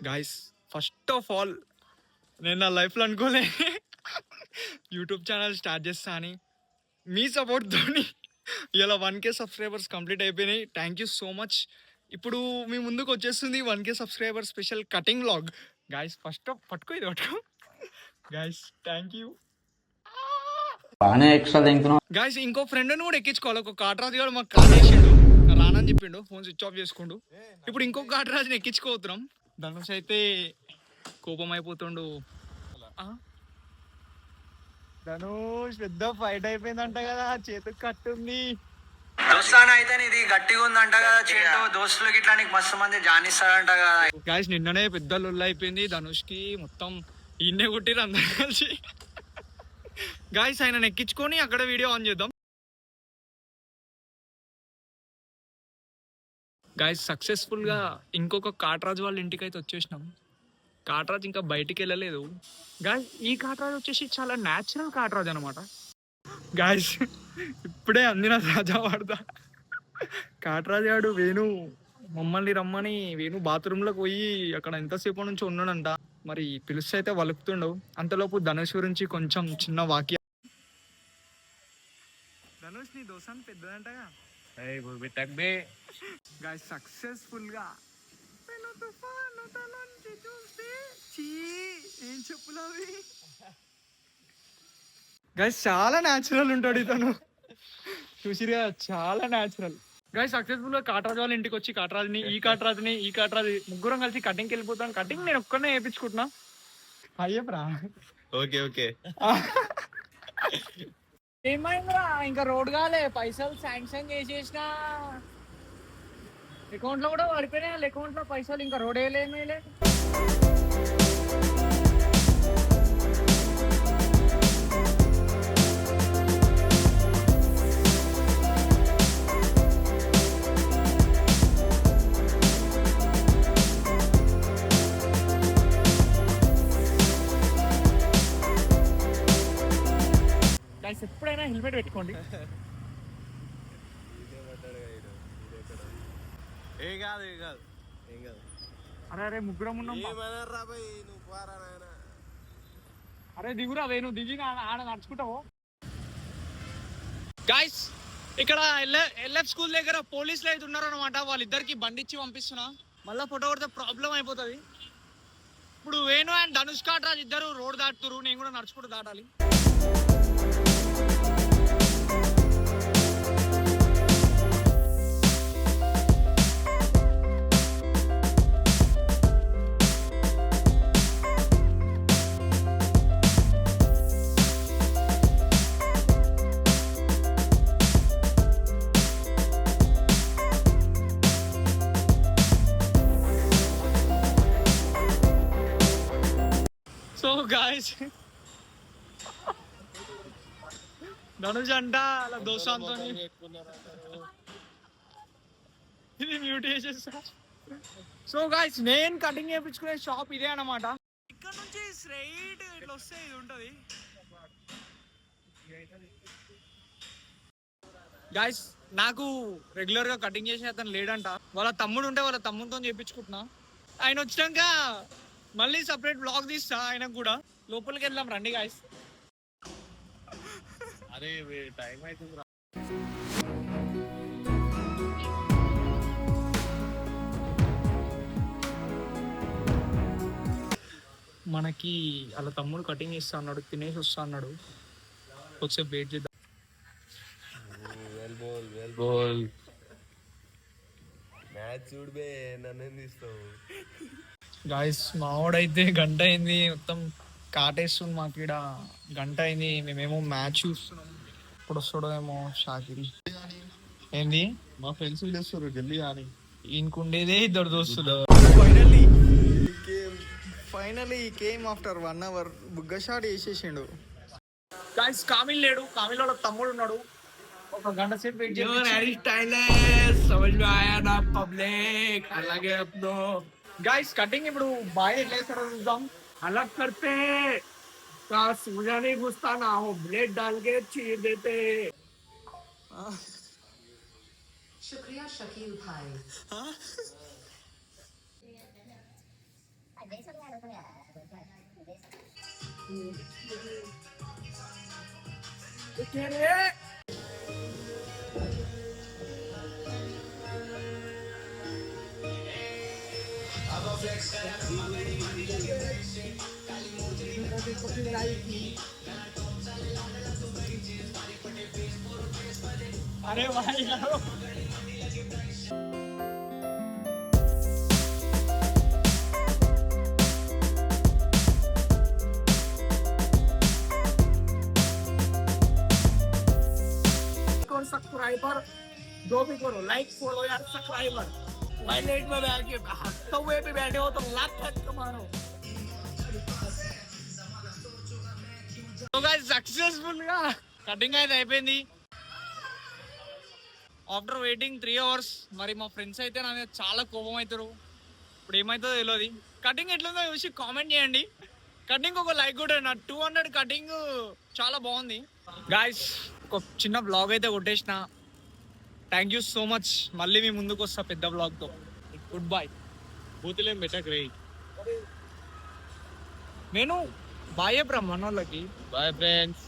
Guys first of all నేను నా లైఫ్లో అనుకోలే యూట్యూబ్ ఛానల్ స్టార్ట్ చేస్తా అని. మీ సపోర్ట్తోని ఇలా 1K సబ్స్క్రైబర్స్ కంప్లీట్ అయిపోయినాయి. Thank you so much. ఇప్పుడు మీ ముందుకు వచ్చేస్తుంది 1K subscriber special cutting vlog. Guys first పట్టుకో ఇది పట్టుకో. Guys thank you. గాయస్ ఇంకో ఫ్రెండ్ని కూడా ఎక్కించుకోవాలి. ఒక కాటరాజు కూడా మాకు కాల్ చేసిండు, రానని చెప్పిండు, ఫోన్ స్విచ్ ఆఫ్ చేసుకుండు. ఇప్పుడు ఇంకొక కాటరాజుని ఎక్కించుకోతున్నాం. ధనుష్ అయితే కోపం అయిపోతుండు. ధనుష్ పెద్ద ఫైట్ అయిపోయిందంట కదా, చేతికి కట్టుంది. దోస్తానా అయితే ఇది గట్టిగా ఉందంట కదా, చేతో దోస్తులకి ఇట్లా నీకు మస్తు మంది జానిస్తాడంట కదా. గాయస్ నిన్ననే పెద్ద లొల్లి అయిపోయింది ధనుష్ కి, మొత్తం ఈయనే కొట్టిరు అందరు కలిసి. గాయస్ ఆయన ఎక్కించుకొని అక్కడ వీడియో ఆన్ చేద్దాం. గాయస్ సక్సెస్ఫుల్ గా ఇంకొక కాటరాజు వాళ్ళ ఇంటికి అయితే వచ్చేసినాం. కాటరాజు ఇంకా బయటికి వెళ్ళలేదు. గాయస్ ఈ కాటరాజు వచ్చేసి చాలా న్యాచురల్ కాటరాజు అనమాట. గాయస్ ఇప్పుడే అందిన రాజా వాడదా కాటరాజు గాడు వేణు మమ్మల్ని రమ్మని వేణు బాత్రూంలోకి పోయి అక్కడ ఎంతసేపు నుంచి ఉన్నాడంట. మరి పిలిస్తే అయితే వలుపుతుండవు. అంతలోపు ధనుష్ గురించి కొంచెం చిన్న వాక్యం. ధనుష్ నీ దోసాన్ని పెద్దదంటగా. గాయస్ సక్సెస్ఫుల్ గా ఏం చెప్పులవి. గైస్ చాలా న్యాచురల్ ఉంటాడు ఇతను, చూసిరుగా చాలా న్యాచురల్. గైస్ సక్సెస్ఫుల్ గా కాటరాజు వాళ్ళ ఇంటికి వచ్చి కాటరాజుని ఈ కాటరాజు ముగ్గురం కలిసి కటింగ్కి వెళ్ళిపోతాను. కటింగ్ నేను ఒక్కనే వేయించుకుంటున్నా. అయ్యప్రా ఓకే ఓకే. ఏమైందిరా ఇంకా రోడ్ కాలే, పైసలు శాంక్షన్ చేసేసిన అకౌంట్ లో కూడా పడిపోయినాయి. అకౌంట్ లో పైసలు ఇంకా రోడ్ వేయలేమేలే. ఎప్పుడైనా హెల్మెట్ పెట్టుకోండి. అరే అరే ముగ్గురం ఉన్నాం. అరే దిగురా వేణు, దిగి ఆడ నడుచుకుంటావు. గాయస్ ఇక్కడ ఎల్ఎఫ్ స్కూల్ దగ్గర పోలీసులు అయితే ఉన్నారు అనమాట. వాళ్ళిద్దరికి బండిచ్చి పంపిస్తున్నా, మళ్ళీ ఫోటో కొడితే ప్రాబ్లం అయిపోతుంది. ఇప్పుడు వేణు అండ్ ధనుష్ కాటరాజ్ ఇద్దరు రోడ్ దాటుతురు, నేను కూడా నడుచుకుంటూ దాటాలి. సో గాయస్ ధనుష్ అంట అలా దోస్తాంతో ఇది మ్యూట్ చేసేస్తా. సో గాయస్ నేను కటింగ్ చేయించుకునే షాప్ ఇదే అనమాట. ఇక్కడ నుంచి స్ట్రైట్ ఇట్లా వస్తే ఇది ఉంటుంది. గాయస్ నాకు రెగ్యులర్ గా కటింగ్ చేసే అతను లేడంట, వాళ్ళ తమ్ముడు ఉంటే వాళ్ళ తమ్ముడితో చేయించుకుంటున్నా. ఆయన వచ్చినాక మళ్ళీ సపరేట్ బ్లాగ్ తీస్తా ఆయనకు కూడా. లోపలికి వెళ్దాం రండి గాయస్. అరే టైం అవుతుంది. మనకి వాళ్ళ తమ్ముడు కటింగ్ చేస్తా అన్నాడు, తినేసి వస్తా అన్నాడు. ఒకసారి వెయిట్ చేద్దాం. గాయస్ మావాడైతే గంట అయింది, మొత్తం కాటేస్తుంది మాకు ఇక్కడ. గంట అయింది, మేమేమో మ్యాచ్ చూస్తున్నాం. ఇప్పుడు వస్తాడో ఏమో షాకిరి. ఏంది మా ఫ్రెండ్స్ చేస్తారు జల్దీ కానీ. ఈయనకుండేదే ఇద్దరు దోస్తులు. ఫైనలీ కేమ్ ఆఫ్టర్ 1 hour బుగ్గ షాట్ వేసేసిండు. గాయస్ కామిల్ లేడు, కామిల్ వాళ్ళ తమ్ముడు ఉన్నాడు. ఒక గంట సేపు వెయిట్ చేయాలి. गाइस कटिंग ఇప్పుడు బాయ్ ఎట్లా చేస్తారో చూద్దాం. अलग करते का सूझा नहीं घुसता ना हो, ब्लेड डाल के चीर देते. शुक्रिया शकील भाई. अरे भाई यारो करो सब्सक्राइबर जो भी करो लाइक फॉलो यार सब्सक्राइबर भाई लेट में बैठ के हफ्ते हुए पे बैठे हो तो लाख मारो సో గైస్ సక్సెస్ఫుల్ గా కటింగ్ అయితే అయిపోయింది ఆఫ్టర్ వెయిటింగ్ 3 hours. మరి మా ఫ్రెండ్స్ అయితే నా మీద చాలా కోపం అవుతారు. ఇప్పుడు ఏమవుతుందో తెలియదు. కటింగ్ ఎట్లుందో చూసి కామెంట్ చేయండి. కటింగ్ ఒక లైక్ కూడా నా 200 కటింగ్ చాలా బాగుంది. గాయస్ ఒక చిన్న బ్లాగ్ అయితే కొట్టేసిన. Thank you so much. మళ్ళీ మీ ముందుకు వస్తా పెద్ద బ్లాగ్తో. Good bye. బూతులేం పెట్టకరే. నేను బాయ్ చెప్పరా మనోళ్ళకి. Bye friends.